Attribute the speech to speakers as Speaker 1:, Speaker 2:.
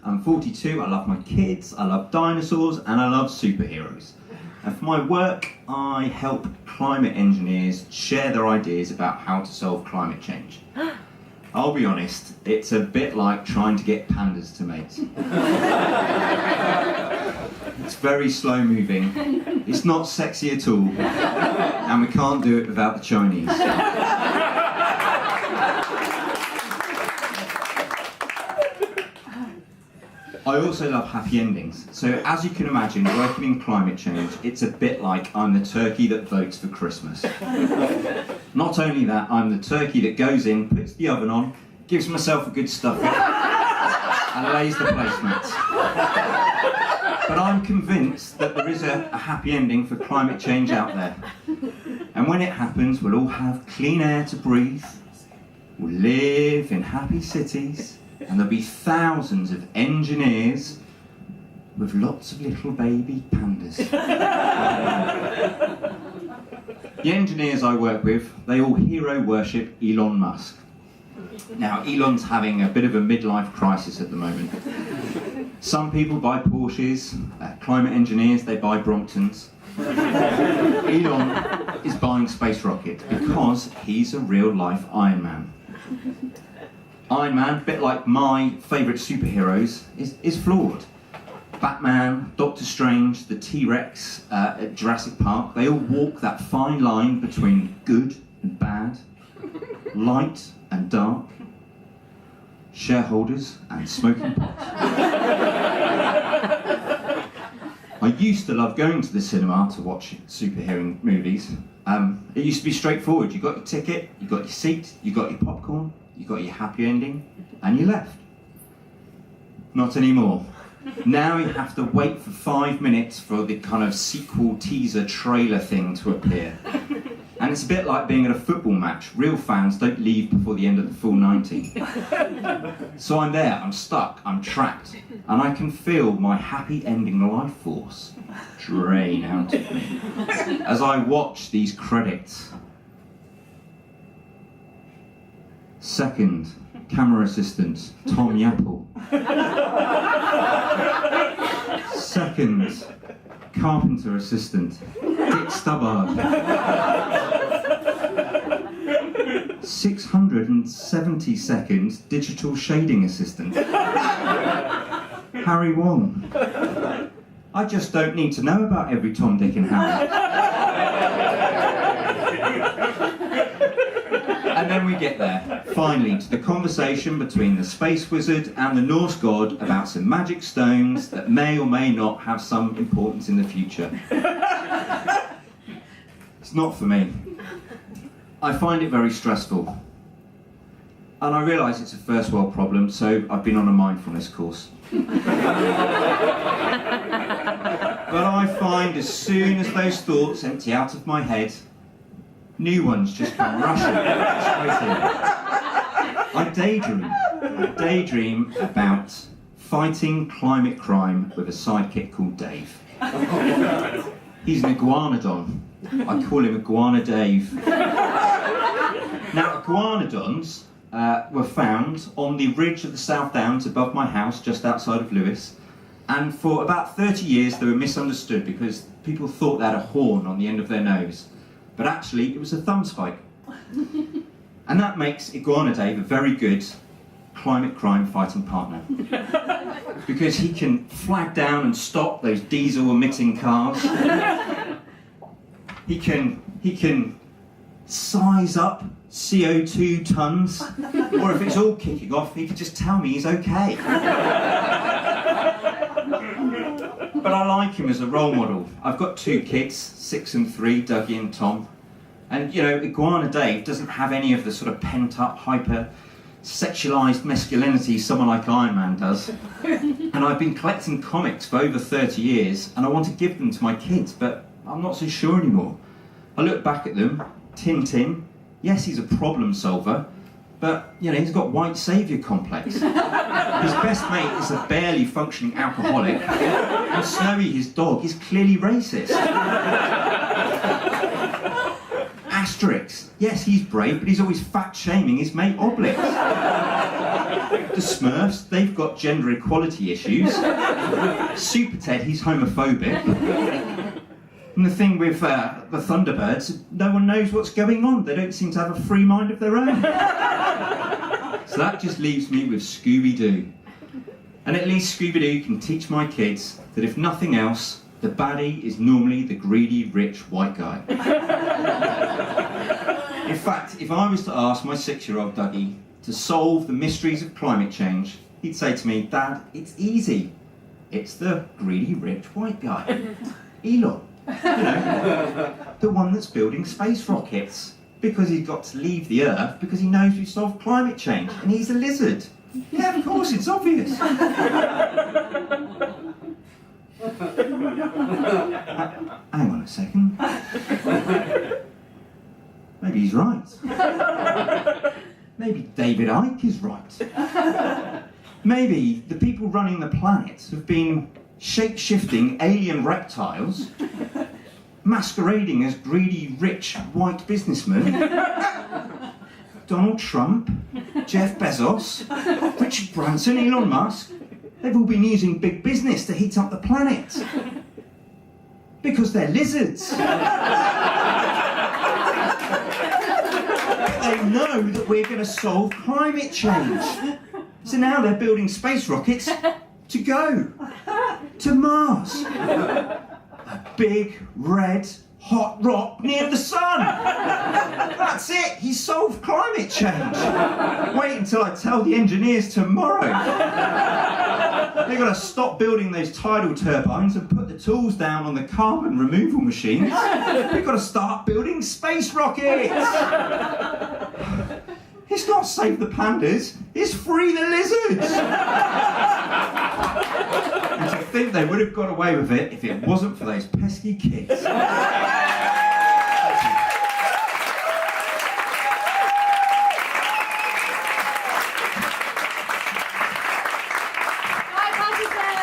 Speaker 1: I'm 42, I love my kids, I love dinosaurs, and I love superheroes. And for my work, I help climate engineers share their ideas about how to solve climate change. I'll be honest, it's a bit like trying to get pandas to mate. It's very slow moving, it's not sexy at all, and we can't do it without the Chinese. I also love happy endings. So as you can imagine, working in climate change, it's a bit like I'm the turkey that votes for Christmas. Not only that, I'm the turkey that goes in, puts the oven on, gives myself a good stuffing, and lays the placemats. But I'm convinced that there is a happy ending for climate change out there. And when it happens, we'll all have clean air to breathe, we'll live in happy cities, and there'll be thousands of engineers with lots of little baby pandas. The engineers I work with, they all hero worship Elon Musk. Now, Elon's having a bit of a midlife crisis at the moment. Some people buy Porsches, climate engineers, they buy Bromptons. Elon is buying space rockets because he's a real-life Iron Man. Iron Man, a bit like my favourite superheroes, is flawed. Batman, Doctor Strange, the T-Rex at Jurassic Park, they all walk that fine line between good and bad, light and dark, shareholders and smoking pot. I used to love going to the cinema to watch superhero movies. It used to be straightforward. You got your ticket, you got your seat, you got your popcorn, you got your happy ending, and you left. Not anymore. Now you have to wait for 5 minutes for the kind of sequel teaser trailer thing to appear. And it's a bit like being at a football match. Real fans don't leave before the end of the full 90. So I'm there, I'm stuck, I'm trapped, and I can feel my happy ending life force drain out of me as I watch these credits. Second, camera assistant, Tom Yapple. Second, carpenter assistant, Dick Stubbard. 670-second digital shading assistant, Harry Wong. I just don't need to know about every Tom, Dick and Harry. And then we get there, finally, to the conversation between the space wizard and the Norse god about some magic stones that may or may not have some importance in the future. It's not for me. I find it very stressful. And I realise it's a first world problem, so I've been on a mindfulness course. But I find as soon as those thoughts empty out of my head, new ones just come rushing straight in. I daydream about fighting climate crime with a sidekick called Dave. He's an iguanodon. I call him Iguana Dave. Now, iguanodons were found on the ridge of the South Downs above my house, just outside of Lewes. And for about 30 years, they were misunderstood because people thought they had a horn on the end of their nose. But actually, it was a thumb spike. And that makes Iguana Dave a very good climate crime fighting partner. Because he can flag down and stop those diesel emitting cars. He can size up CO2 tons, or if it's all kicking off, he can just tell me he's okay. But I like him as a role model. I've got 2 kids, 6 and 3, Dougie and Tom. And you know, Iguana Dave doesn't have any of the sort of pent-up, hyper-sexualised masculinity someone like Iron Man does. And I've been collecting comics for over 30 years, and I want to give them to my kids, but I'm not so sure anymore. I look back at them, Tintin, yes, he's a problem solver, but you know, he's got white saviour complex. His best mate is a barely functioning alcoholic, and Snowy, his dog, is clearly racist. Asterix, yes, he's brave, but he's always fat-shaming his mate Obelix. The Smurfs, they've got gender equality issues. Super Ted, he's homophobic. And the thing with the Thunderbirds, no one knows what's going on. They don't seem to have a free mind of their own. So that just leaves me with Scooby-Doo. And at least Scooby-Doo can teach my kids that if nothing else, the baddie is normally the greedy, rich, white guy. In fact, if I was to ask my 6-year-old Dougie to solve the mysteries of climate change, he'd say to me, "Dad, it's easy. It's the greedy, rich, white guy. Elon. You know, the one that's building space rockets. Because he's got to leave the Earth because he knows we've solved climate change, and he's a lizard. Yeah, of course, it's obvious." Hang on a second. Maybe he's right. Maybe David Icke is right. Maybe the people running the planet have been shape-shifting alien reptiles masquerading as greedy, rich, white businessmen. Donald Trump, Jeff Bezos, Richard Branson, Elon Musk, they've all been using big business to heat up the planet. Because they're lizards. They know that we're going to solve climate change. So now they're building space rockets to go to Mars. A big, red, hot rock near the sun. That's it, he solved climate change. Wait until I tell the engineers tomorrow. They've got to stop building those tidal turbines and put the tools down on the carbon removal machines. They've got to start building space rockets. It's not save the pandas, it's free the lizards. And to think they would have got away with it if it wasn't for those pesky kids.
Speaker 2: Hi, Paddington!